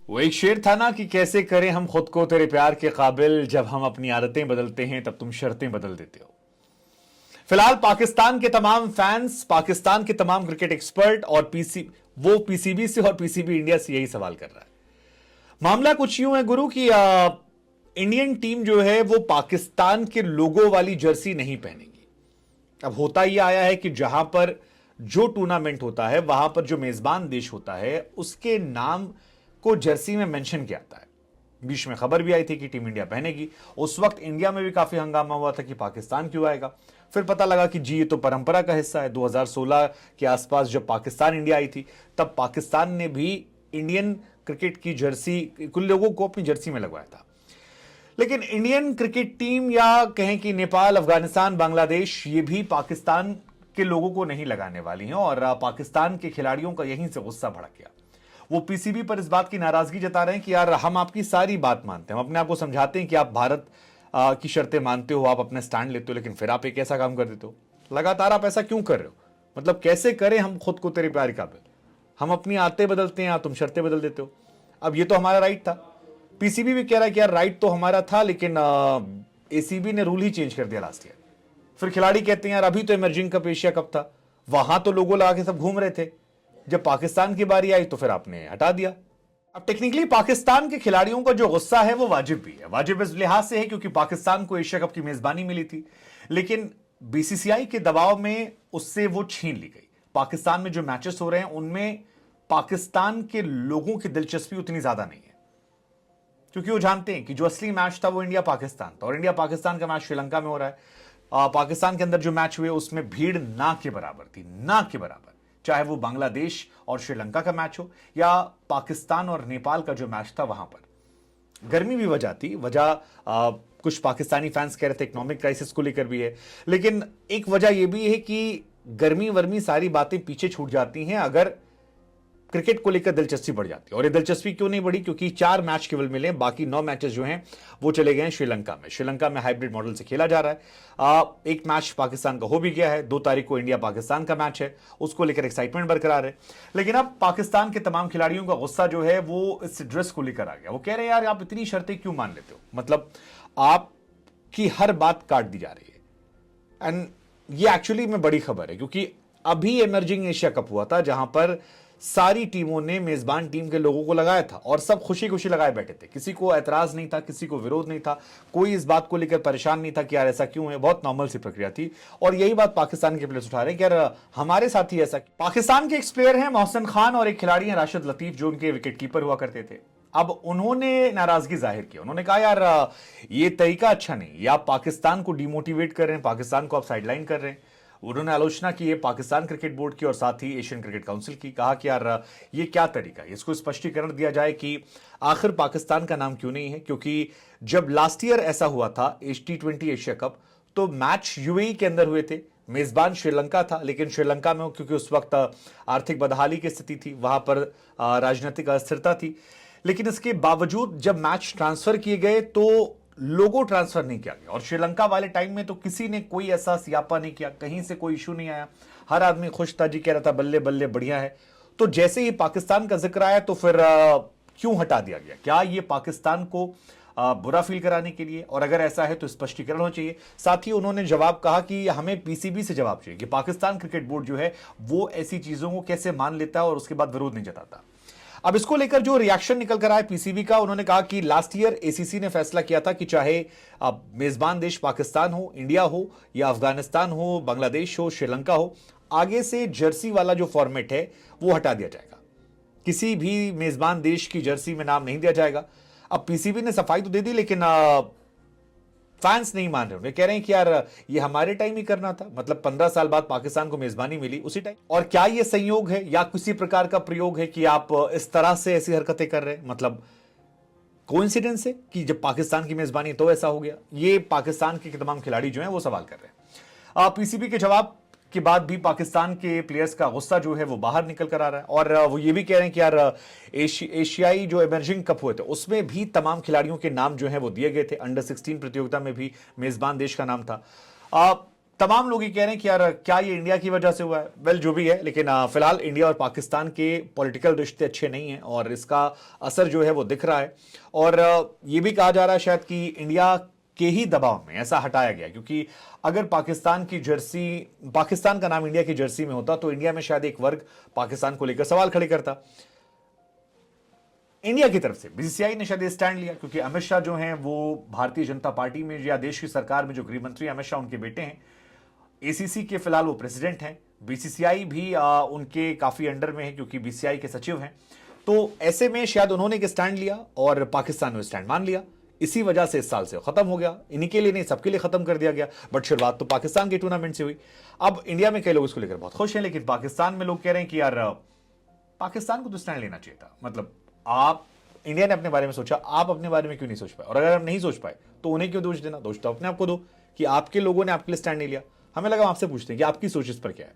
वो एक शेर था ना कि कैसे करें हम खुद को तेरे प्यार के काबिल, जब हम अपनी आदतें बदलते हैं तब तुम शर्तें बदल देते हो। फिलहाल पाकिस्तान के तमाम फैंस, पाकिस्तान के तमाम क्रिकेट एक्सपर्ट और पीसीबी से और पीसीबी इंडिया से यही सवाल कर रहा है। मामला कुछ यूं है गुरु कि इंडियन टीम जो है वो पाकिस्तान के लोगों वाली जर्सी नहीं पहनेगी। अब होता यह आया है कि जहां पर जो टूर्नामेंट होता है वहां पर जो मेजबान देश होता है उसके नाम को जर्सी में मेंशन किया जाता है। बीच में खबर भी आई थी कि टीम इंडिया पहनेगी। उस वक्त इंडिया में भी काफी हंगामा हुआ था कि पाकिस्तान क्यों आएगा। फिर पता लगा कि जी ये तो परंपरा का हिस्सा है। 2016 के आसपास जब पाकिस्तान इंडिया आई थी तब पाकिस्तान ने भी इंडियन क्रिकेट की जर्सी कुल लोगों को अपनी जर्सी में लगवाया था। लेकिन इंडियन क्रिकेट टीम या कहें कि नेपाल, अफगानिस्तान, बांग्लादेश ये भी पाकिस्तान के लोगों को नहीं लगाने वाली हैं और पाकिस्तान के खिलाड़ियों का यहीं से गुस्सा भड़क गया। वो पीसीबी पर इस बात की नाराजगी जता रहे हैं कि यार हम आपकी सारी बात मानते हैं, हम अपने आप को समझाते हैं कि आप भारत की शर्तें मानते हो, आप अपने स्टैंड लेते हो, लेकिन फिर आप एक ऐसा काम कर देते हो। लगातार आप ऐसा क्यों कर रहे हो? मतलब कैसे करें हम खुद को तेरे प्यार के काबिल? हम अपनी आदतें बदलते हैं, तुम शर्तें बदल देते हो। अब ये तो हमारा राइट था। पीसीबी भी कह रहा है कि यार राइट तो हमारा था, लेकिन एसीबी ने रूल ही चेंज कर दिया लास्ट ईयर। फिर खिलाड़ी कहते हैं यार अभी तो इमर्जिंग कप, एशिया कप था, वहां तो लोगों लगा के सब घूम रहे थे, जब पाकिस्तान की बारी आई तो फिर आपने हटा दिया। अब टेक्निकली पाकिस्तान के खिलाड़ियों का जो गुस्सा है वो वाजिब भी है। वाजिब इस लिहाज से है क्योंकि पाकिस्तान को एशिया कप की मेजबानी मिली थी, लेकिन बीसीसीआई के दबाव में उससे वो छीन ली गई। पाकिस्तान में जो मैचेस हो रहे हैं उनमें पाकिस्तान के लोगों की दिलचस्पी उतनी ज्यादा नहीं है, क्योंकि वो जानते हैं कि जो असली मैच था वो इंडिया पाकिस्तान था, और इंडिया पाकिस्तान का मैच श्रीलंका में हो रहा है। पाकिस्तान के अंदर जो मैच हुए उसमें भीड़ ना के बराबर थी, ना के बराबर। चाहे वो बांग्लादेश और श्रीलंका का मैच हो या पाकिस्तान और नेपाल का जो मैच था, वहां पर गर्मी भी वजह थी। कुछ पाकिस्तानी फैंस कह रहे थे इकोनॉमिक क्राइसिस को लेकर भी है, लेकिन एक वजह यह भी है कि गर्मी वर्मी सारी बातें पीछे छूट जाती हैं अगर क्रिकेट को लेकर दिलचस्पी बढ़ जाती है। और ये दिलचस्पी क्यों नहीं बढ़ी? क्योंकि 4 मैच केवल मिले, बाकी 9 मैचेस जो हैं वो चले गए हैं श्रीलंका में। श्रीलंका में हाइब्रिड मॉडल से खेला जा रहा है। एक मैच पाकिस्तान का हो भी गया है, 2 तारीख को इंडिया पाकिस्तान का मैच है, उसको लेकर एक्साइटमेंट बरकरार है। लेकिन अब पाकिस्तान के तमाम खिलाड़ियों का गुस्सा जो है वो इस ड्रेस को लेकर आ गया। वो कह रहे हैं यार आप इतनी शर्तें क्यों मान लेते हो? मतलब आपकी हर बात काट दी जा रही है। एंड ये एक्चुअली में बड़ी खबर है, क्योंकि अभी इमर्जिंग एशिया कप हुआ था जहां पर सारी टीमों ने मेजबान टीम के लोगों को लगाया था और सब खुशी खुशी लगाए बैठे थे। किसी को ऐतराज नहीं था, किसी को विरोध नहीं था, कोई इस बात को लेकर परेशान नहीं था कि यार ऐसा क्यों है। बहुत नॉर्मल सी प्रक्रिया थी। और यही बात पाकिस्तान के प्लेयर्स उठा रहे हैं कि यार हमारे साथ ही ऐसा। पाकिस्तान के एक प्लेयर हैं मोहसिन खान और एक खिलाड़ी हैं राशिद लतीफ, जो उनके विकेट कीपर हुआ करते थे। अब उन्होंने नाराजगी जाहिर की। उन्होंने कहा यार ये तरीका अच्छा नहीं, या आप पाकिस्तान को डिमोटिवेट कर रहे हैं, पाकिस्तान को आप साइडलाइन कर रहे हैं। उन्होंने आलोचना की है पाकिस्तान क्रिकेट बोर्ड की और साथ ही एशियन क्रिकेट काउंसिल की। कहा कि यार ये क्या तरीका है, इसको स्पष्टीकरण दिया जाए कि आखिर पाकिस्तान का नाम क्यों नहीं है। क्योंकि जब लास्ट ईयर ऐसा हुआ था T20 एशिया कप, तो मैच यूएई के अंदर हुए थे, मेजबान श्रीलंका था, लेकिन श्रीलंका में क्योंकि उस वक्त आर्थिक बदहाली की स्थिति थी, वहां पर राजनीतिक अस्थिरता थी, लेकिन इसके बावजूद जब मैच ट्रांसफर किए गए तो लोगो ट्रांसफर नहीं किया गया। और श्रीलंका वाले टाइम में तो किसी ने कोई ऐसा सियापा नहीं किया, कहीं से कोई इशू नहीं आया, हर आदमी खुश था जी, कह रहा था बल्ले बल्ले बढ़िया है। तो जैसे ही पाकिस्तान का जिक्र आया तो फिर क्यों हटा दिया गया? क्या ये पाकिस्तान को बुरा फील कराने के लिए? और अगर ऐसा है तो स्पष्टीकरण होना चाहिए। साथ ही उन्होंने जवाब कहा कि हमें पीसीबी से जवाब चाहिए कि पाकिस्तान क्रिकेट बोर्ड जो है वो ऐसी चीजों को कैसे मान लेता है और उसके बाद विरोध नहीं जताता। अब इसको लेकर जो रिएक्शन निकल कर आया पीसीबी का, उन्होंने कहा कि लास्ट ईयर एसीसी ने फैसला किया था कि चाहे मेजबान देश पाकिस्तान हो, इंडिया हो या अफगानिस्तान हो, बांग्लादेश हो, श्रीलंका हो, आगे से जर्सी वाला जो फॉर्मेट है वो हटा दिया जाएगा। किसी भी मेजबान देश की जर्सी में नाम नहीं दिया जाएगा। अब पीसीबी ने सफाई तो दे दी, लेकिन फैंस नहीं मान रहे। उन्हें कह रहे हैं कि यार ये हमारे टाइम ही करना था, मतलब 15 साल बाद पाकिस्तान को मेजबानी मिली उसी टाइम। और क्या ये संयोग है या किसी प्रकार का प्रयोग है कि आप इस तरह से ऐसी हरकतें कर रहे हैं? मतलब कोइंसिडेंस है कि जब पाकिस्तान की मेजबानी तो ऐसा हो गया? ये पाकिस्तान के तमाम खिलाड़ी जो हैं वो सवाल कर रहे हैं। पीसीबी के जवाब के बाद भी पाकिस्तान के प्लेयर्स का गुस्सा जो है वो बाहर निकल कर आ रहा है। और वो ये भी कह रहे हैं कि यार एशियाई जो इमर्जिंग कप हुए थे उसमें भी तमाम खिलाड़ियों के नाम जो है वो दिए गए थे। अंडर 16 प्रतियोगिता में भी मेजबान देश का नाम था। तमाम लोग ये कह रहे हैं कि यार क्या ये इंडिया की वजह से हुआ है। वेल जो भी है, लेकिन फिलहाल इंडिया और पाकिस्तान के पॉलिटिकल रिश्ते अच्छे नहीं हैं और इसका असर जो है वो दिख रहा है। और ये भी कहा जा रहा है शायद कि इंडिया के ही दबाव में ऐसा हटाया गया, क्योंकि अगर पाकिस्तान की जर्सी, पाकिस्तान का नाम इंडिया की जर्सी में होता तो इंडिया में शायद एक वर्ग पाकिस्तान को लेकर सवाल खड़े करता। इंडिया की तरफ से बीसीसीआई ने शायद स्टैंड लिया, क्योंकि अमित शाह जो हैं वो भारतीय जनता पार्टी में या देश की सरकार में जो गृह मंत्री अमित शाह उनके बेटे हैं, एसीसी के फिलहाल वो प्रेसिडेंट हैं, बीसीसीआई भी उनके काफी अंडर में है क्योंकि बीसीसीआई के सचिव हैं। तो ऐसे में शायद उन्होंने एक स्टैंड लिया और पाकिस्तान ने स्टैंड मान लिया। इसी वजह से इस साल से खत्म हो गया, इन्हीं के लिए नहीं सबके लिए खत्म कर दिया गया। बट शुरुआत तो पाकिस्तान के टूर्नामेंट से हुई। अब इंडिया में कई लोग इसको लेकर बहुत खुश हैं, लेकिन पाकिस्तान में लोग कह रहे हैं कि यार पाकिस्तान को तो स्टैंड लेना चाहिए था। मतलब आप, इंडिया ने अपने बारे में सोचा, आप अपने बारे में क्यों नहीं सोच पाए? और अगर आप नहीं सोच पाए तो उन्हें क्यों दोष देना? दोष तो अपने आप को दो कि आपके लोगों ने आपके लिए स्टैंड नहीं लिया। हमें लगा आपसे पूछते हैं कि आपकी सोच इस पर क्या है।